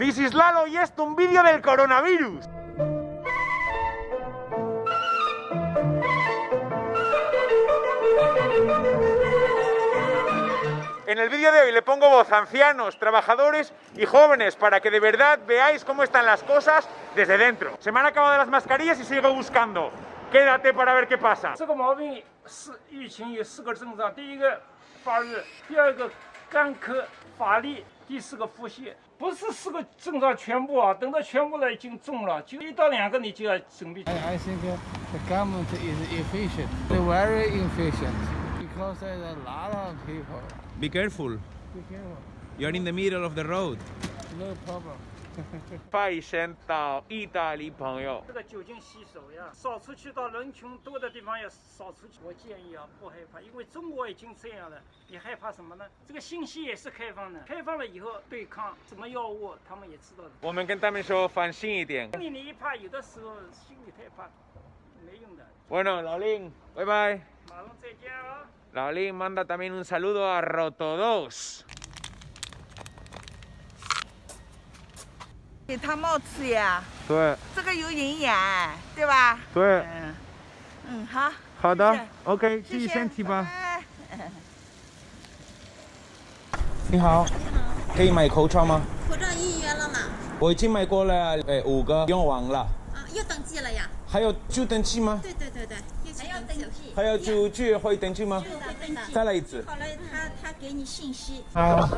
This is Lalo y esto un vídeo del coronavirus. En el vídeo de hoy le pongo voz a ancianos, trabajadores y jóvenes para que de verdad veáis cómo están las cosas desde dentro. Se me han acabado las mascarillas y sigo buscando. Quédate para ver qué pasa. 这个毛病是疫情有4个症状，第一个发热，第二个干咳乏力，第4个腹泻。不是4个症状全部啊，等到全部了已经中了，就1到2个你就要准备。I think the government is efficient. They're very efficient because there's a lot of people. Be careful. Be careful. You're in the middle of the road. No problem. 拜神到意大利朋友。这个酒精洗手呀，少出去到人群多的地方要少出去。我建议啊，不害怕，因为中国已经这样了，你害怕什么呢？这个信息也是开放的，开放了以后对抗什么药物，他们也知道的。我们跟他们说放心一点。你一怕，有的时候心里太怕，没用的。Bueno, Laolín, bye bye. 马龙再见啊。Laolín manda también un saludo a Roto2. 给它冒吃呀，对这个有营养，对吧？对，好，好的谢谢，OK，注谢谢意身体吧。拜拜你好，可以买口罩吗？口罩预约了吗？我已经买过了，5个，用完了。啊，又登记了呀？还有就登记吗？对，又去登记了。还有就会登记吗？会登记。再来一次。好了，他给你信息。好，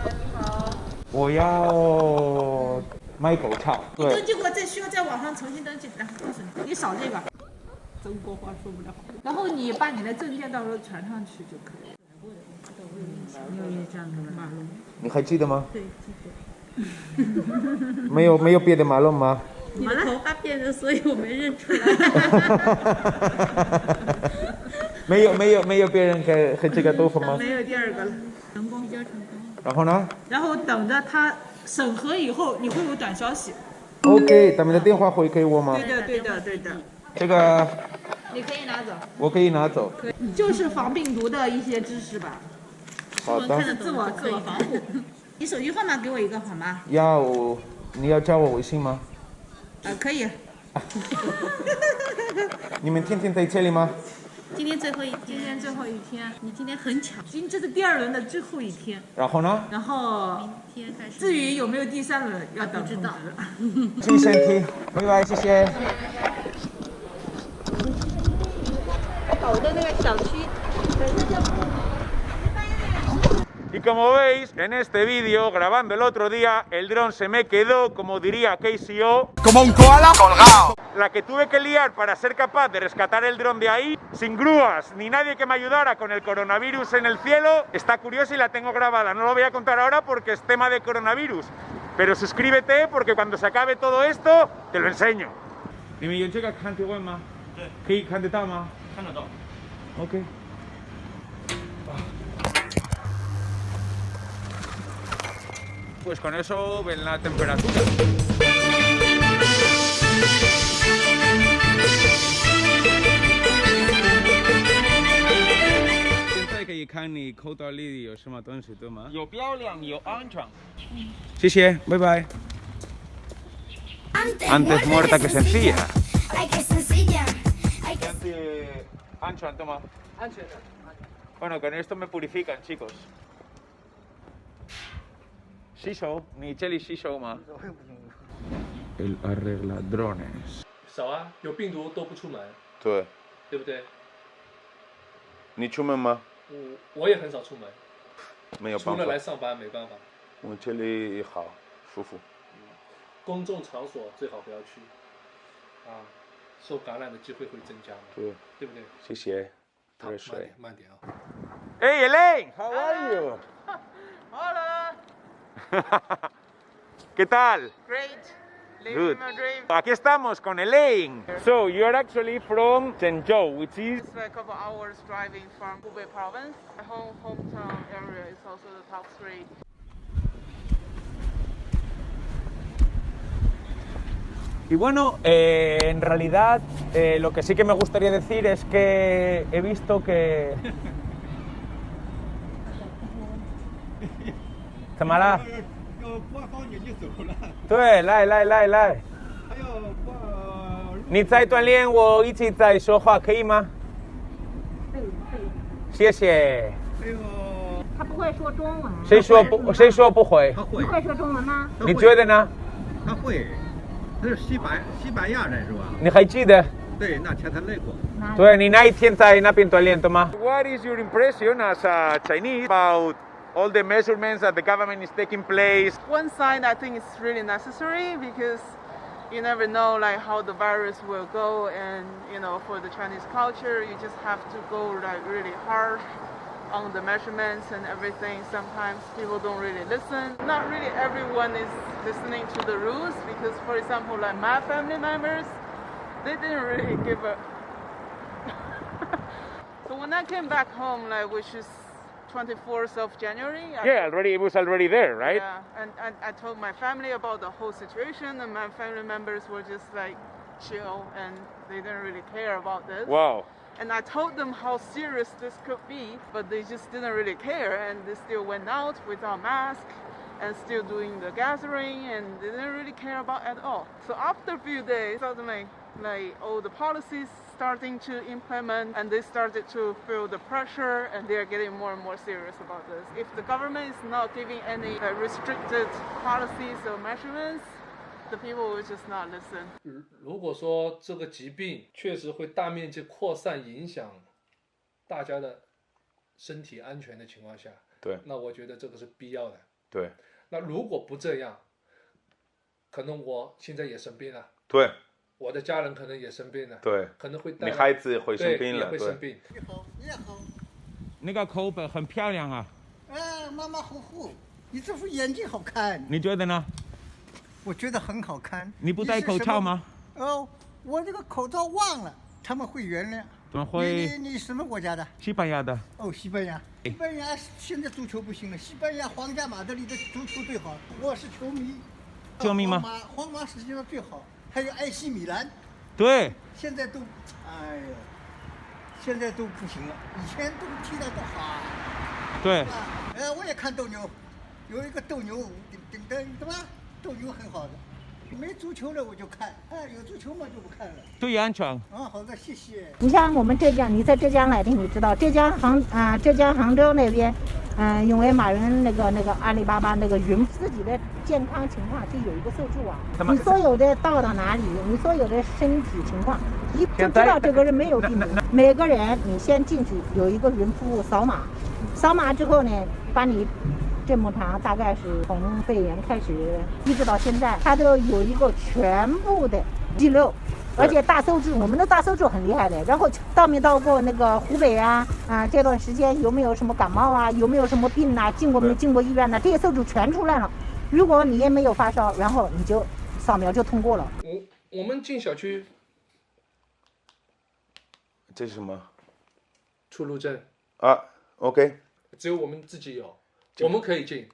我要买口罩。登对，记过，再需要在网上重新登记。来，告诉你，你扫这个，中国话说不了。然后你把你的证件到时候传上去就可以了。你有印象的马龙？你还记得吗？对，记得。没有别的马龙吗？你的头发变了，所以我没认出来。没有别人和这个头发吗？没有第2个了，成功交成功。然后呢然后等着他审核以后，你会有短消息。 ？OK，他们的电话会给我吗？对的。这个你可以拿走。我可以拿走。就是防病毒的一些知识吧。好的。自我防护。你手机号码给我一个好吗？你要加我微信吗？可以。你们天天在这里吗？今天最后一天。今天最后一天，你今天很巧。这是第2轮的最后一天。然后呢？然后明天开始。至于有没有第3轮，要等通知。注意身体，拜拜，谢谢。走的那个小区。 Y como veis, en este vídeo, grabando el otro día, el dron se me quedó, como diría KCO, como un koala colgado. La que tuve que liar para ser capaz de rescatar el dron de ahí, sin grúas, ni nadie que me ayudara con el coronavirus en el cielo, está curiosa y la tengo grabada. No lo voy a contar ahora porque es tema de coronavirus, pero suscríbete porque cuando se acabe todo esto, te lo enseño. 你们有这个看体温吗？对，可以看得到吗？看得到。OK。 Pues con eso ven la temperatura. Bye bye. Antes muerta que sencilla. Ay, que sencilla. Ancho, toma. Bueno, con esto me purifican, chicos. Shisho, ni Cheli Shisho ma. El arregla drones. 少啊，有病毒都不出门，对，对不对？你出门吗？我也很少出门，没有办法。除了来上班没办法。我这里好舒服。公众场所最好不要去，啊，受感染的机会会增加嘛，对，对不对？谢谢。好，慢点啊。Hey Elaine, how are you? Hola. ¿Qué tal? Great. Good. Living my dream. Aquí estamos con Elaine. So you're actually from Zhengzhou, which is It's a couple hours driving from Hubei province. My hometown area is also the top 3. Y bueno, en realidad lo que sí que me gustaría decir es que he visto que... ¿Tamara? 挂好你就走了。对，来。还有挂。你在锻炼，我一直在说话，可以吗？可以。谢谢。还有。他不会说中文。谁说不会？他会。不会说中文吗？你觉得呢？他会。他是西班牙人是吧？你还记得？对，那天他来过。对，你那一天在那边锻炼的吗？ What is your impression as a Chinese about all the measurements that the government is taking place? One side, I think it's really necessary because you never know like how the virus will go, and for the Chinese culture, you just have to go like really hard on the measurements and everything. Sometimes people don't really listen. Not really everyone is listening to the rules because, for example, like my family members, they didn't really give a. So when I came back home, which is 24th of January. It was already there, right? Yeah, and I told my family about the whole situation, and my family members were just like chill, and they didn't really care about this. Wow. And I told them how serious this could be, but they just didn't really care, and they still went out without mask and still doing the gathering, and they didn't really care about at all. So after a few days, suddenly, all the policies starting to implement, and they started to feel the pressure, and they're getting more and more serious about this. If the government is not giving any restricted policies or measurements, the people will just not listen. 如果说这个疾病确实会大面积扩散，影响大家的身体安全的情况下，对，那我觉得这个是必要的。对。那如果不这样，可能我现在也生病了。对。我的家人可能也生病了，对，可能会带你孩子会生病了，会生病。你好，你好。那个口本很漂亮啊。马马虎虎，你这副眼镜好看。你觉得呢？我觉得很好看。你不戴口罩吗？我这个口罩忘了，他们会原谅。怎么会？你什么国家的？西班牙的。西班牙。西班牙现在足球不行了，西班牙皇家马德里的足球最好。我是球迷。球迷吗？皇马世界上最好。还有AC米兰，对，现在都，现在都不行了，以前都踢得多好。对。我也看斗牛，有一个斗牛，对吧？斗牛很好的。没足球了我就看，有足球嘛就不看了。注意安全。好的，谢谢。你像我们浙江，你在浙江来的，你知道浙江杭州那边，因为马云那个阿里巴巴那个云自己的健康情况就有一个搜助网，你所有的到哪里，你所有的身体情况，你就知道这个人没有病毒。每个人你先进去有一个云服务扫码，扫码之后呢，把你这么长，大概是从肺炎开始一直到现在，它都有一个全部的记录，而且大搜助，我们的大搜助很厉害的。然后到没到过那个湖北这段时间有没有什么感冒啊，有没有什么病啊，进过没进过医院呢？这些搜助全出来了。如果你也没有发烧，然后你就扫描就通过了。我们进小区，这是什么？出入证OK。只有我们自己有。我们可以进，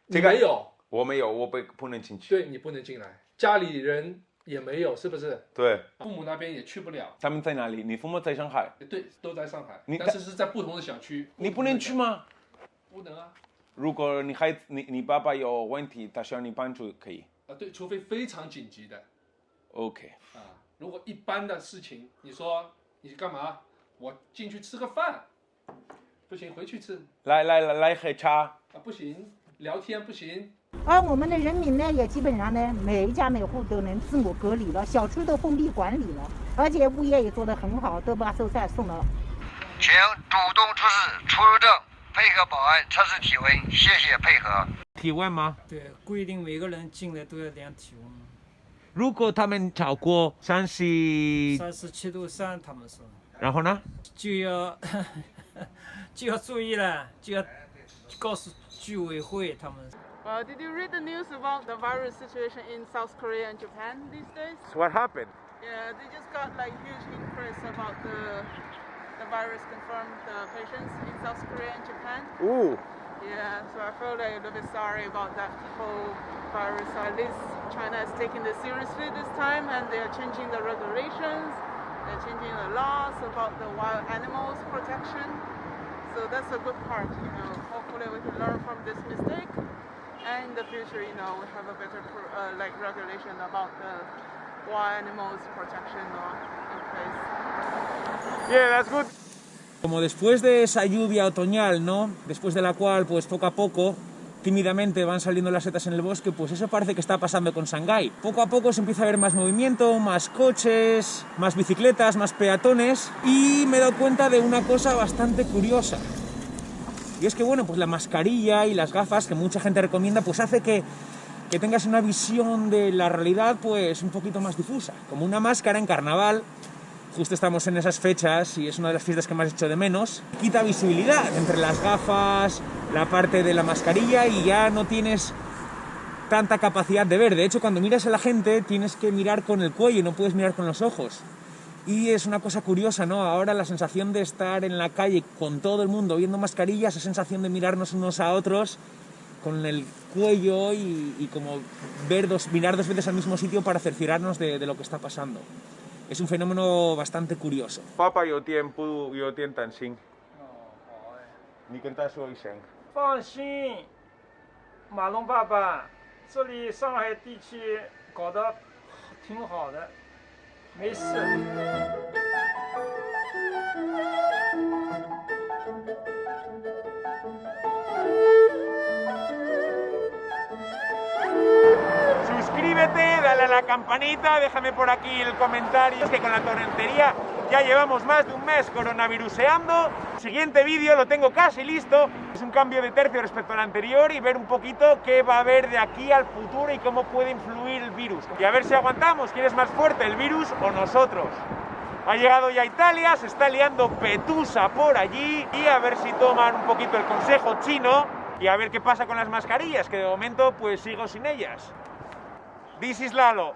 这个没有，我没有，我不能进去。对，你不能进来，家里人也没有，是不是？对，父母那边也去不了。他们在哪里？你父母在上海？对，都在上海，但是在不同的小区。你不能去吗？不能啊。如果你爸爸有问题，他需要你帮助，可以。对，除非非常紧急的。OK。如果一般的事情，你说你干嘛？我进去吃个饭。不行，回去吃。来喝茶。不行，聊天不行。而我们的人民呢，也基本上呢，每一家每户都能自我隔离了，小区都封闭管理了，而且物业也做得很好，都把蔬菜送了。请主动出示出入证，配合保安测试体温，谢谢配合。体温吗？对，规定每个人进来都要量体温。如果他们超过37.3度，他们说。然后呢？就要注意了，就要告诉居委会他们。Did you read the news about the virus situation in South Korea and Japan these days? What happened? Yeah, they just got huge increase about the virus confirmed patients in South Korea and Japan. Ooh. Yeah, so I feel a little bit sorry about that whole virus. So at least China is taking this seriously this time, and they are changing the regulations. They're changing the laws about the wild animals protection. So that's a good part, Hopefully we can learn from this mistake And in the future, you know, we have a better like regulation about the wild animals protection in place. Yeah, that's good. Como después de esa lluvia otoñal, ¿no? Después de la cual, pues poco a poco, tímidamente van saliendo las setas en el bosque, pues eso parece que está pasando con Shanghái. Poco a poco se empieza a ver más movimiento, más coches, más bicicletas, más peatones, y me he dado cuenta de una cosa bastante curiosa. Y es que, bueno, pues la mascarilla y las gafas que mucha gente recomienda, pues hace que tengas una visión de la realidad, pues un poquito más difusa. Como una máscara en carnaval, justo estamos en esas fechas y es una de las fiestas que más echo de menos, quita visibilidad entre las gafas, la parte de la mascarilla, y ya no tienes tanta capacidad de ver. De hecho, cuando miras a la gente tienes que mirar con el cuello, no puedes mirar con los ojos. Y es una cosa curiosa, ¿no? Ahora la sensación de estar en la calle con todo el mundo viendo mascarillas, esa sensación de mirarnos unos a otros con el cuello y como mirar dos veces al mismo sitio para cerciorarnos de lo que está pasando. Es un fenómeno bastante curioso. Papa yo tiempo yo tientan sin. Ni que ta说一声。放心，马龙爸爸，这里上海地区搞得挺好的，没事。Suscríbete, dale a la campanita, déjame por aquí el comentario. Es que con la torrentería ya llevamos más de un mes coronaviruseando. Siguiente vídeo lo tengo casi listo. Es un cambio de tercio respecto al anterior y ver un poquito qué va a haber de aquí al futuro y cómo puede influir el virus. Y a ver si aguantamos, quién es más fuerte, el virus o nosotros. Ha llegado ya a Italia, se está liando Petusa por allí y a ver si toman un poquito el consejo chino y a ver qué pasa con las mascarillas, que de momento pues sigo sin ellas. This is Lalo.